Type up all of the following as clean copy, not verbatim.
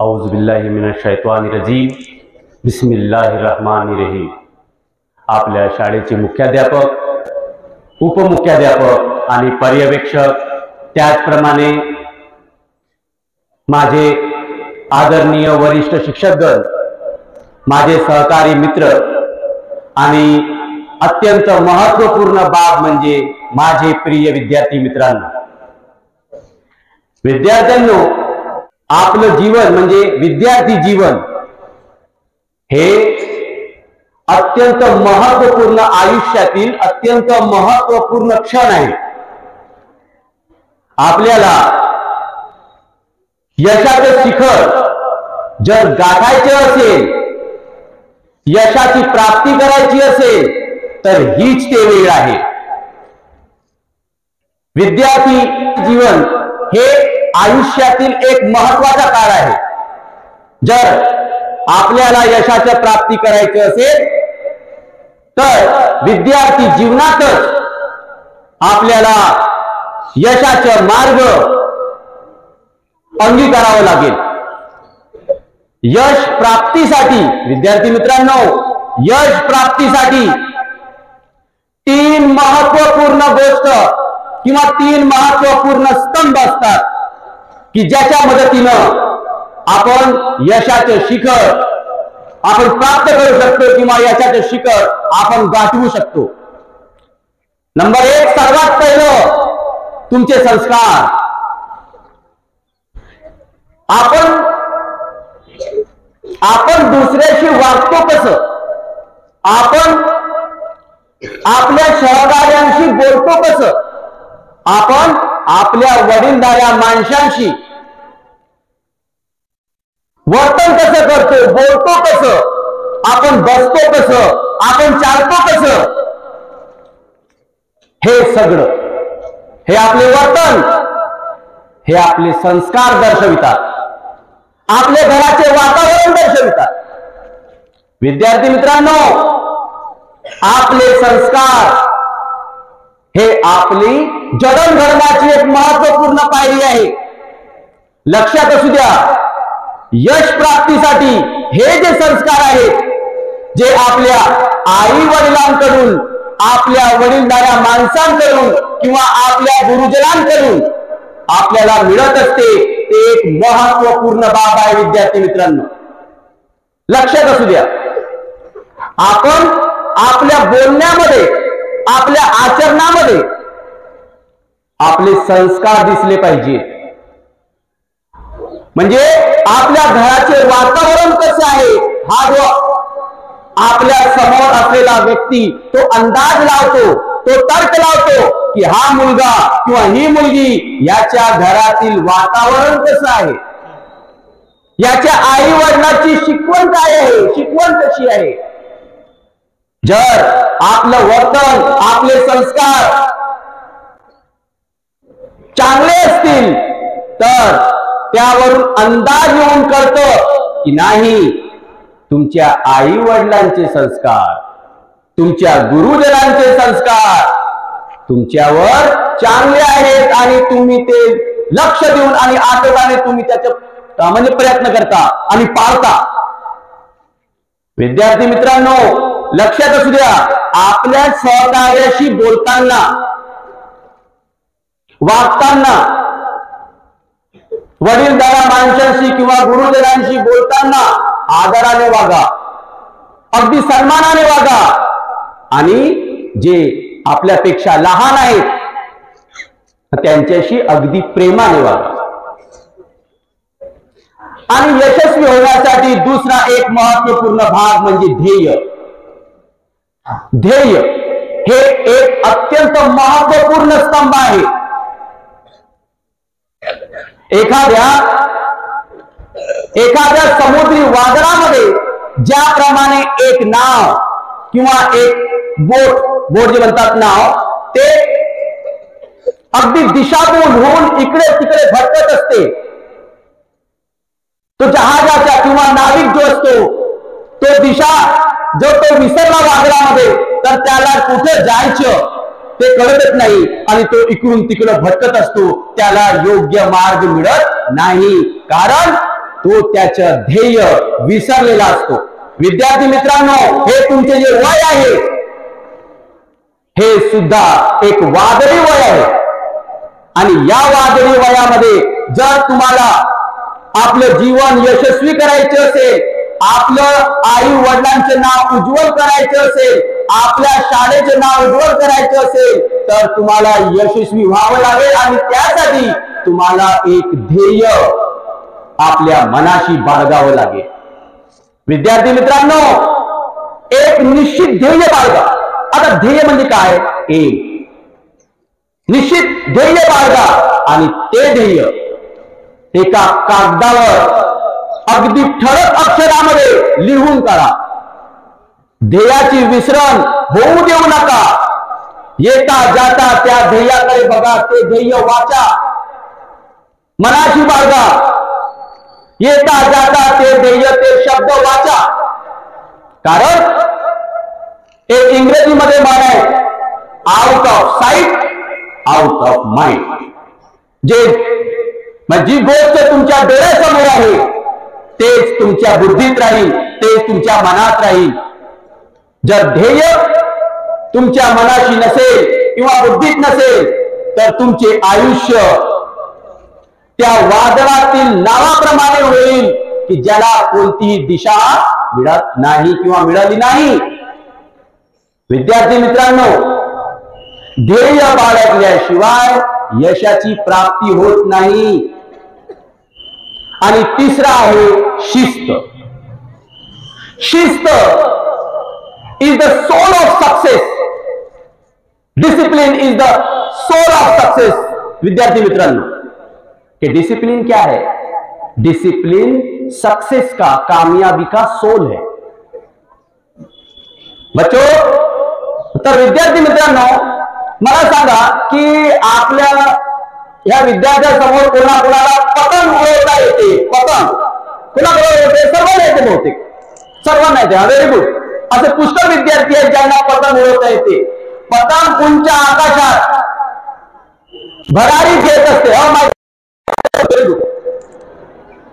औज़ु बिल्लाहि मिनश शैतानिर रजीम बिस्मिल्लाहिर रहमानिर रहीम। आपल्या शाळेचे मुख्याध्यापक, उपमुख्याध्यापक आणि पर्यवेक्षक, त्याचप्रमाणे माझे आदरणीय वरिष्ठ शिक्षकगण, माझे सहकारी मित्र आणि अत्यंत महत्त्वपूर्ण बाब म्हणजे माझे प्रिय विद्यार्थी मित्रांनो, विद्यार्थ्यांनो, आपलं जीवन म्हणजे विद्यार्थी जीवन हे अत्यंत महत्त्वपूर्ण आयुष्यातील अत्यंत महत्त्वपूर्ण क्षण आहे। आपल्याला यशाचे शिखर जर गाठायचे असेल, यशाची प्राप्ती करायची असेल तर हीच ते वेळ आहे। विद्यार्थी जीवन हे आयुष्यातील एक महत्त्वाचा काळ आहे। जर आपल्याला यशाची प्राप्ती करायची असेल तर विद्यार्थी जीवनातच आपल्याला यशाचा मार्ग अंगीकारावा लागेल। यश प्राप्तीसाठी विद्यार्थी मित्रांनो, यश प्राप्तीसाठी तीन महत्त्वपूर्ण गोष्ट किंवा तीन महत्त्वपूर्ण स्तंभ असतात की ज्याच्या मदतीनं आपण यशाचे शिखर आपण प्राप्त करू शकतो किंवा यशाचे शिखर आपण गाठवू शकतो। नंबर एक, सर्वात पहिलं तुमचे संस्कार। आपण दुसऱ्याशी वागतो कसं, आपण आपल्या सहकार्यांशी बोलतो कसं, आपण आपल्या वडीलधाऱ्या माणसांशी वर्तन कसं करतो, बोलतो कसं, आपण बसतो कसं, आपण चालतो कसं, हे सगळं, हे आपले वर्तन, हे आपले संस्कार दर्शवितात, आपले घराचे वातावरण दर्शवितात। विद्यार्थी मित्रांनो, आपले संस्कार हे आपली जडणघडणाची एक महत्त्वपूर्ण पायरी आहे। लक्षात असू द्या, यश प्राप्तीसाठी हे जे संस्कार आहेत, जे आपल्या आई वडिलांकडून, आपल्या वडीलधाऱ्या माणसांकडून किंवा आपल्या गुरुजनांकडून आपल्याला मिळत असते, ते एक महत्त्वपूर्ण बाब आहे। विद्यार्थी मित्रांनो, लक्षात असू द्या, आपण आपल्या बोलण्यामध्ये, आपल्या आचरणामध्ये आपले संस्कार दिसले पाहिजे। म्हणजे आपल्या घराचे वातावरण कसं आहे, हा जो आपल्या समोर असलेला व्यक्ती तो अंदाज लावतो, तो तर्क लावतो की हा मुलगा किंवा ही मुलगी याच्या घरातील वातावरण कसं आहे, याच्या आई वडिलांची शिकवण काय आहे, शिकवण कशी आहे। जर आपलं वर्तन, आपले संस्कार चांगले असतील तर त्यावरून अंदाज येऊन कळतं की नाही, तुमच्या आई वडिलांचे संस्कार, तुमच्या गुरुजनांचे संस्कार तुमच्यावर चांगले आहेत आणि तुम्ही ते लक्ष देऊन आणि आटोकाने तुम्ही त्याचा म्हणजे प्रयत्न करता आणि पाळता। विद्यार्थी मित्रांनो, लक्षात असू द्या, आपल्या सहकार्याशी बोलताना, वागताना, वडीलधाऱ्या माणसांशी किंवा गुरुजनांशी बोलताना आदराने वागा, अगदी सन्मानाने वागा आणि जे आपल्यापेक्षा लहान आहेत त्यांच्याशी अगदी प्रेमाने वागा। आणि यशस्वी होण्यासाठी दुसरा एक महत्त्वपूर्ण भाग म्हणजे ध्येय। ध्येय हे एक अत्यंत महत्त्वपूर्ण स्तंभ आहे। एखाद्या समुद्री वादळामध्ये ज्याप्रमाणे एक नाव किंवा एक बोट जे म्हणतात नाव, ते अगदी दिशाभूल होऊन इकडे तिकडे भटकत असते, तो जहाजाचा किंवा नाविक जो असतो तो दिशा जो तो विसरला वादळामध्ये तर त्याला कुठे जायचं ते कळतच नाही आणि तो इकडून तिकडे भटकत असतो, त्याला योग्य मार्ग मिळत नाही। कारण तो त्याचं ध्येय विसरलेला असतो. विद्यार्थी मित्रांनो, हे तुमचे जे वय आहे हे सुद्धा एक वादळी वय आहे. आणि या वादळी वयामध्ये जर तुम्हाला आपलं जीवन यशस्वी करायचे असेल, आपलं आई वडिलांचे नाव उज्ज्वल करायचे असेल, आपल्या शाळेचे नाव उज्ज्वल करायचे असेल, तर तुम्हाला यशस्वी व्हावं लागेल. आणि त्यासाठी तुम्हाला एक ध्येय आपल्या मनाशी बाळगावं लागेल. विद्यार्थी मित्रांनो, एक निश्चित ध्येय बाळगा. आता ध्येय म्हणजे काय? एक निश्चित ध्येय बाळगा आणि ते ध्येय एका कागदावर अगदी ठळक अक्षरामध्ये लिहून काढा. ध्येयाची विसरण होऊ देऊ नका. येता जाता त्या ध्येयाकडे बघा, ते ध्येय वाचा, मनाशी बाळगा. येता जाता ते ध्येय, ते शब्द वाचा. कारण एक इंग्रजीमध्ये म्हण आहे, out of sight out of mind. जी गोष्ट तुमच्या डोळ्यासमोर आहे तेच तुमच्या बुद्धीत राहील, तेच तुमच्या मनात राहील. जर ध्येय तुमच्या मनाशी नसेल किंवा बुद्धीत नसेल तर तुमचे आयुष्य त्या वादळातील नावाप्रमाणे होईल की ज्याला कोणतीही दिशा मिळत नाही किंवा मिळाली नाही. विद्यार्थी मित्रांनो, ध्येय बाळगल्याशिवाय यशाची प्राप्ती होत नाही. आणि तिसरा आहे शिस्त. शिस्त is the soul of success. Discipline is the soul of success. विद्यार्थी मित्रांनो, कि डिसिप्लिन क्या है? डिसिप्लिन सक्सेस का, कामयाबी का सोल है. बच्चों, तर विद्यार्थी मित्रांनो, मला सांगा की आपल्या या विद्यार्थ्यांसमोर कोणाकोणाला पतंग उडवता येते? पतंग कोणाकोणाला येते? सर्वांना येते बहुतेक, सर्वांना येते. Very good. असे पुष्कळ विद्यार्थी आहेत ज्यांना पतंग उडवता येते. पतंग उंच आकाशात भरारी घेत असते.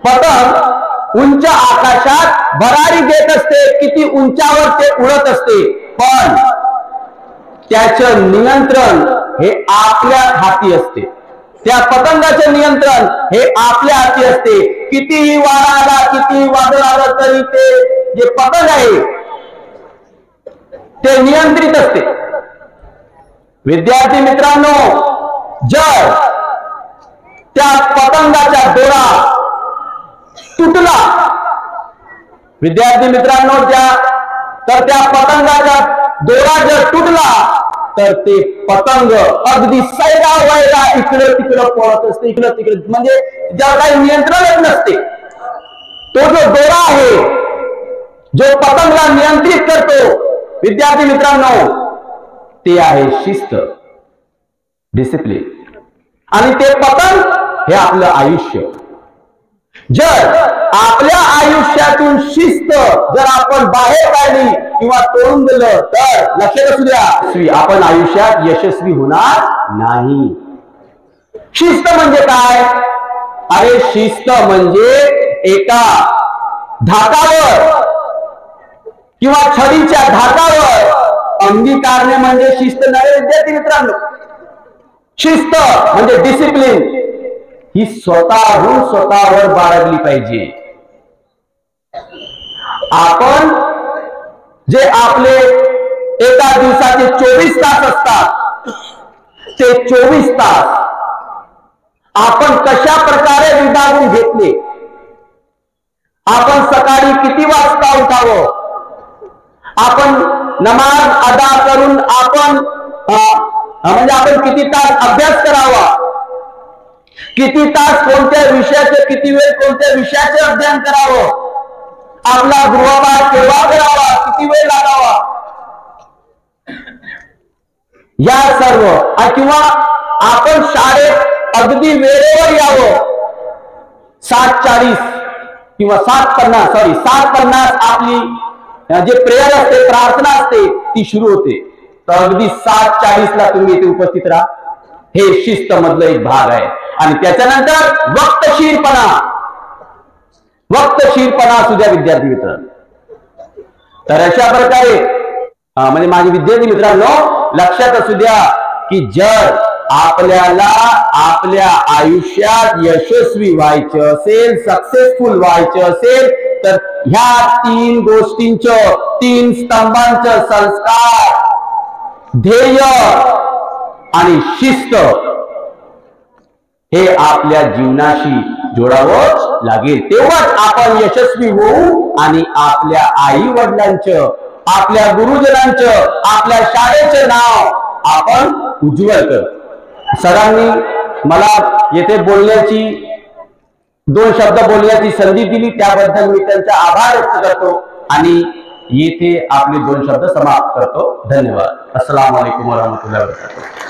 पतंग उंच आकाशात भरारी देत असते. किती उंचावर ते उडत असते, पण त्याचं नियंत्रण हे आपल्या हाती असते. त्या पतंगाचे नियंत्रण हे आपल्या हाती असते. कितीही वारा आला, कितीही वादळ आलं तरी ते जे पतंग आहे ते नियंत्रित असते. विद्यार्थी मित्रांनो, जर त्या पतंगाचा दोरा तुटला, विद्यार्थी मित्रांनो, तर त्या पतंगाचा दोरा जर तुटला तर ते पतंग अगदी सैरा वैरा इकडे तिकडे पळत असते, इकडे तिकडे, म्हणजे ज्याला काही नियंत्रणच नसते. तो जो दोरा आहे जो पतंगला नियंत्रित करतो, विद्यार्थी मित्रांनो, ते आहे शिस्त, डिसिप्लिन. आणि ते पतंग हे आपलं आयुष्य. जर आपल्या आयुष्यातून शिस्त जर आपण बाहेर काढली किंवा तोडून दिलं तर लक्षात असू द्या, आपण आयुष्यात यशस्वी होणार नाही. शिस्त म्हणजे काय? अरे शिस्त म्हणजे एका धाकावर किंवा छडीच्या धाकावर अंगीकारणे म्हणजे शिस्त नव्हे. विद्यार्थी मित्रांनो, शिस्त म्हणजे डिसिप्लिन ही स्वतःहून स्वतःवर बाळगली पाहिजे. आपण जे आपले एका दिवसाचे 24 तास असतात, ते 24 तास आपण कशा प्रकारे विभागून घेतले. आपण सकाळी किती वाजता उठावं, आपण नमाज अदा करून आपण म्हणजे आपण किती तास अभ्यास करावा, किती तास कोणत्या विषयाचे, किती वेळ कोणत्या विषयाचे अध्ययन करावं, आपला गृहपाठ केव्हा करावा, किती वेळ लागावा, या सर्व, किंवा आपण शाळेत अगदी वेळेवर यावं. 7:40 किंवा 7:50 आपली जे प्रेयर असते, प्रार्थना असते, ती सुरू होते. तर अगदी 7:40 ला तुम्ही इथे उपस्थित राहा. हे शिस्त मधलं एक भाग आहे. आणि त्याच्यानंतर वक्तशीरपणा. वक्तशीरपणा असू द्या विद्यार्थी मित्रांनो. तर अशा प्रकारे म्हणजे माझे विद्यार्थी मित्रांनो लक्षात असू द्या की जर आपल्याला आपल्या आयुष्यात यशस्वी व्हायचे असेल, सक्सेसफुल व्हायचे असेल, तर ह्या 3 गोष्टींचं, 3 स्तंभांचं संस्कार, ध्येय आणि शिस्त हे आपल्या जीवनाशी जोडावंच लागेल. तेव्हाच आपण यशस्वी होऊ आणि आपल्या आई वडिलांचं, आपल्या गुरुजनांचं, आपल्या शाळेचं नाव आपण उज्ज्वल करू. सरांनी मला येथे बोलण्याची 2 शब्द बोलण्याची संधी दिली, त्याबद्दल मी त्यांचा आभार व्यक्त करतो आणि येथे आपले 2 शब्द समाप्त करतो. धन्यवाद. अस्सलाम वालेकुम वरहमतुल्लाहि वबरकातुहू.